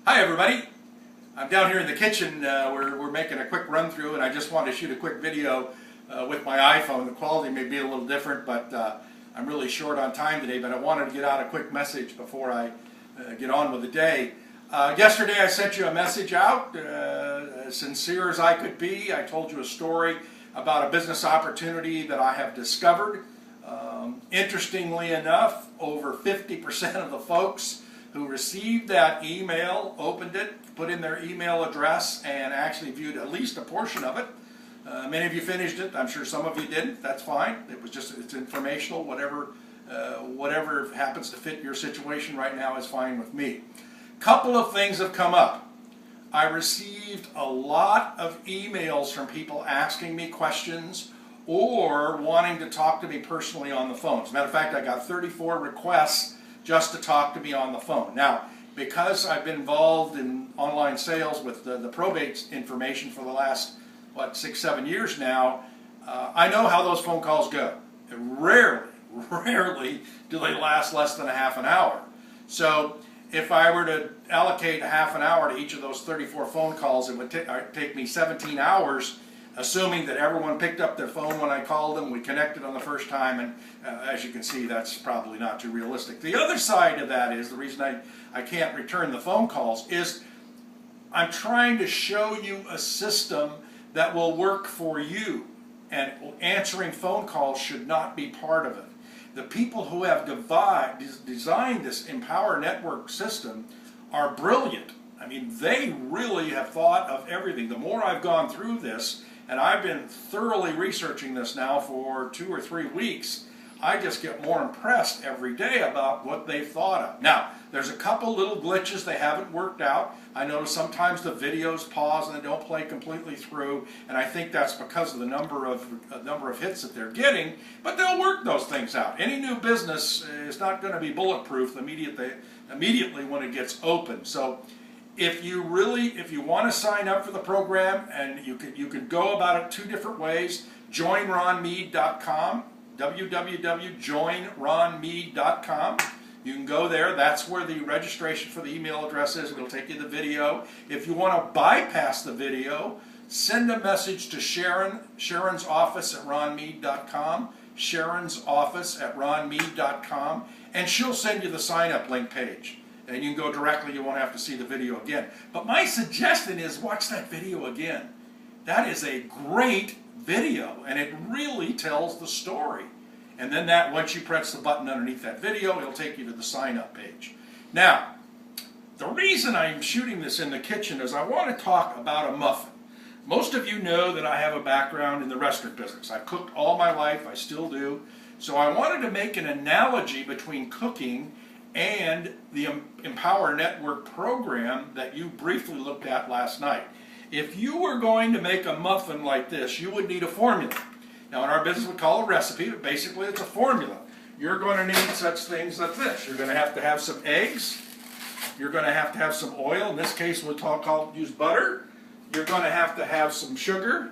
Hi everybody, I'm down here in the kitchen. We're making a quick run through, and I just wanted to shoot a quick video with my iPhone. The quality may be a little different, but I'm really short on time today, but I wanted to get out a quick message before I get on with the day. Yesterday I sent you a message out, as sincere as I could be. I told you a story about a business opportunity that I have discovered. Interestingly enough, over 50% of the folks who received that email, opened it, put in their email address, and actually viewed at least a portion of it. Many of you finished it. I'm sure some of you didn't. That's fine. It's informational. Whatever happens to fit your situation right now is fine with me. Couple of things have come up. I received a lot of emails from people asking me questions or wanting to talk to me personally on the phone. As a matter of fact, I got 34 requests just to talk to me on the phone. Now, because I've been involved in online sales with the probate information for the last, 6-7 years now, I know how those phone calls go. Rarely do they last less than a half an hour. So if I were to allocate a half an hour to each of those 34 phone calls, it would take me 17 hours, assuming that everyone picked up their phone when I called them, we connected on the first time, and as you can see, that's probably not too realistic. The other side of that is, the reason I can't return the phone calls is I'm trying to show you a system that will work for you, and answering phone calls should not be part of it. The people who have designed this Empower Network system are brilliant. I mean, they really have thought of everything. The more I've gone through this, and I've been thoroughly researching this now for 2 or 3 weeks, I just get more impressed every day about what they've thought of. Now, there's a couple little glitches they haven't worked out. I notice sometimes the videos pause and they don't play completely through, and I think that's because of the number of hits that they're getting, but they'll work those things out. Any new business is not going to be bulletproof immediately when it gets open. So if you want to sign up for the program, and you can go about it 2 different ways. JoinRonMead.com, www.joinronmead.com. You can go there. That's where the registration for the email address is. It'll take you to the video. If you want to bypass the video, send a message to Sharon, Sharon's office at ronmead.com, Sharon's office at ronmead.com, and she'll send you the sign-up link page. And you can go directly. You won't have to see the video again. But my suggestion is watch that video again. That is a great video, and it really tells the story. And then once you press the button underneath that video, it'll take you to the sign-up page. Now, the reason I'm shooting this in the kitchen is I want to talk about a muffin. Most of you know that I have a background in the restaurant business. I've cooked all my life. I still do. So I wanted to make an analogy between cooking and the Empower Network program that you briefly looked at last night. If you were going to make a muffin like this, you would need a formula. Now, in our business, we call it a recipe, but basically it's a formula. You're going to need such things like this. You're going to have some eggs. You're going to have some oil. In this case, we'll use butter. You're going to have some sugar.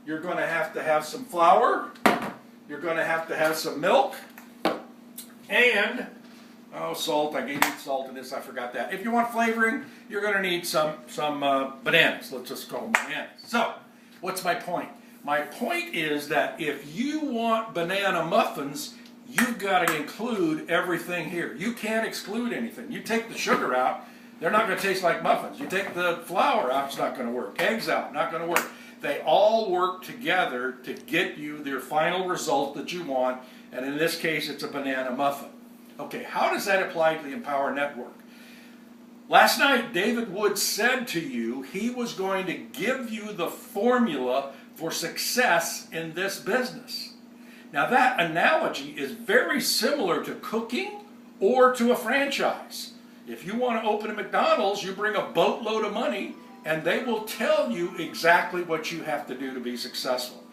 You're going to have some flour. You're going to have some milk. And salt. I gave you salt in this. I forgot that. If you want flavoring, you're going to need some bananas. Let's just call them bananas. So, what's my point? My point is that if you want banana muffins, you've got to include everything here. You can't exclude anything. You take the sugar out, they're not going to taste like muffins. You take the flour out, it's not going to work. Eggs out, not going to work. They all work together to get you their final result that you want, and in this case, it's a banana muffin. Okay, how does that apply to the Empower Network? Last night, David Wood said to you he was going to give you the formula for success in this business. Now, that analogy is very similar to cooking or to a franchise. If you want to open a McDonald's, you bring a boatload of money, and they will tell you exactly what you have to do to be successful.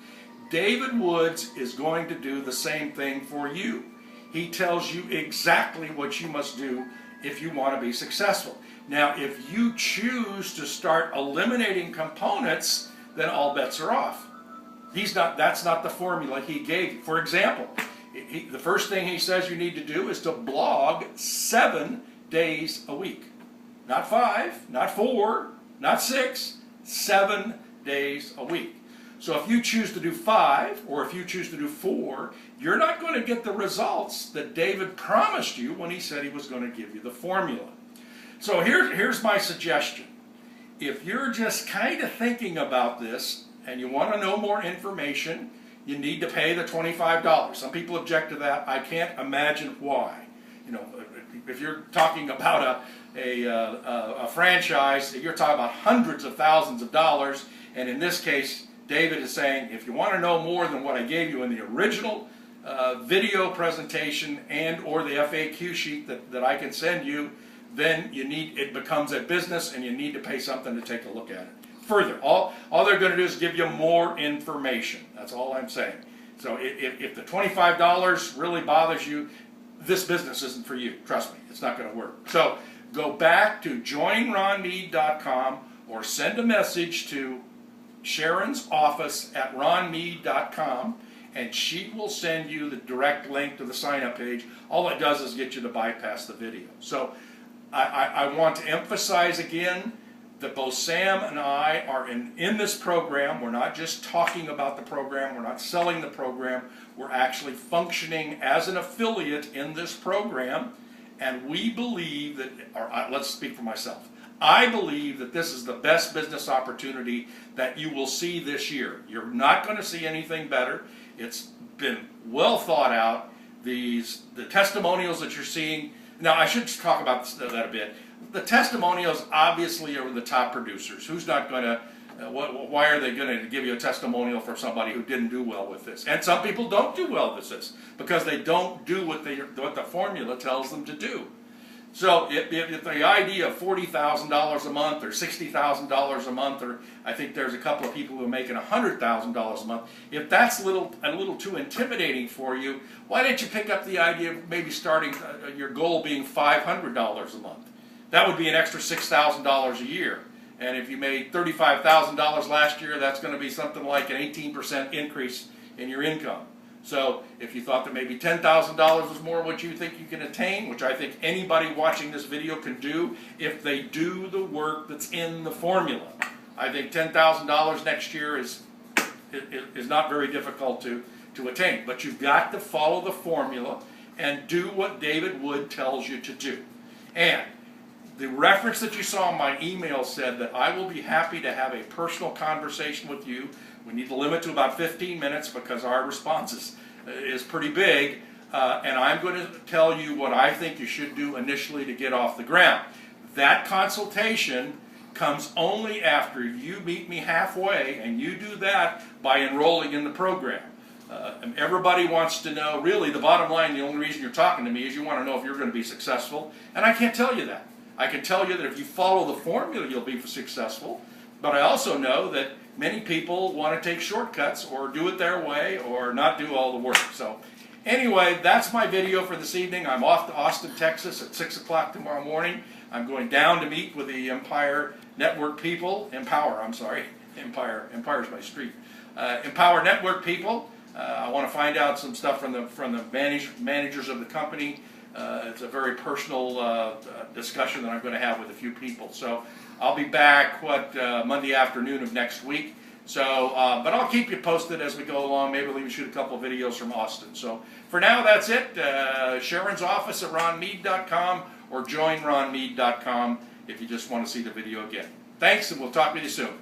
David Woods is going to do the same thing for you. He tells you exactly what you must do if you want to be successful. Now, if you choose to start eliminating components, then all bets are off. That's not the formula he gave you. For example, the first thing he says you need to do is to blog 7 days a week. Not 5, not 4, not 6, 7 days a week. So if you choose to do 5, or if you choose to do 4, you're not going to get the results that David promised you when he said he was going to give you the formula. So here's my suggestion. If you're just kind of thinking about this and you want to know more information, you need to pay the $25. Some people object to that. I can't imagine why. You know, if you're talking about a franchise, you're talking about hundreds of thousands of dollars, and in this case, David is saying, if you want to know more than what I gave you in the original video presentation and or the FAQ sheet that I can send you, then it becomes a business and you need to pay something to take a look at it. Further, all they're going to do is give you more information. That's all I'm saying. So if the $25 really bothers you, this business isn't for you. Trust me, it's not going to work. So go back to joinronmead.com or send a message to Sharon's office at ronmead.com, and she will send you the direct link to the sign-up page. All it does is get you to bypass the video. So I want to emphasize again that both Sam and I are in this program. We're not just talking about the program. We're not selling the program. We're actually functioning as an affiliate in this program. And we believe that, let's speak for myself. I believe that this is the best business opportunity that you will see this year. You're not going to see anything better. It's been well thought out. The testimonials that you're seeing. Now, I should talk about that a bit. The testimonials obviously are the top producers. Who's not going to, why are they going to give you a testimonial for somebody who didn't do well with this? And some people don't do well with this because they don't do what the formula tells them to do. So if the idea of $40,000 a month or $60,000 a month, or I think there's a couple of people who are making $100,000 a month, if that's a little too intimidating for you, why don't you pick up the idea of maybe starting your goal being $500 a month? That would be an extra $6,000 a year. And if you made $35,000 last year, that's going to be something like an 18% increase in your income. So if you thought that maybe $10,000 was more what you think you can attain, which I think anybody watching this video can do if they do the work that's in the formula. I think $10,000 next year is not very difficult to attain. But you've got to follow the formula and do what David Wood tells you to do. And the reference that you saw in my email said that I will be happy to have a personal conversation with you. We need to limit to about 15 minutes because our response is pretty big. And I'm going to tell you what I think you should do initially to get off the ground. That consultation comes only after you meet me halfway, and you do that by enrolling in the program. And everybody wants to know, really, the bottom line, the only reason you're talking to me is you want to know if you're going to be successful. And I can't tell you that. I can tell you that if you follow the formula, you'll be successful. But I also know that many people want to take shortcuts or do it their way or not do all the work. So anyway, that's my video for this evening. I'm off to Austin, Texas at 6 o'clock tomorrow morning. I'm going down to meet with the Empower Network people. Empower's my street. Empower Network people. I want to find out some stuff from the managers of the company. It's a very personal discussion that I'm going to have with a few people. So I'll be back, Monday afternoon of next week. So, but I'll keep you posted as we go along. Maybe we'll even shoot a couple of videos from Austin. So for now, that's it. Sharon's office at ronmead.com or joinronmead.com if you just want to see the video again. Thanks, and we'll talk with you soon.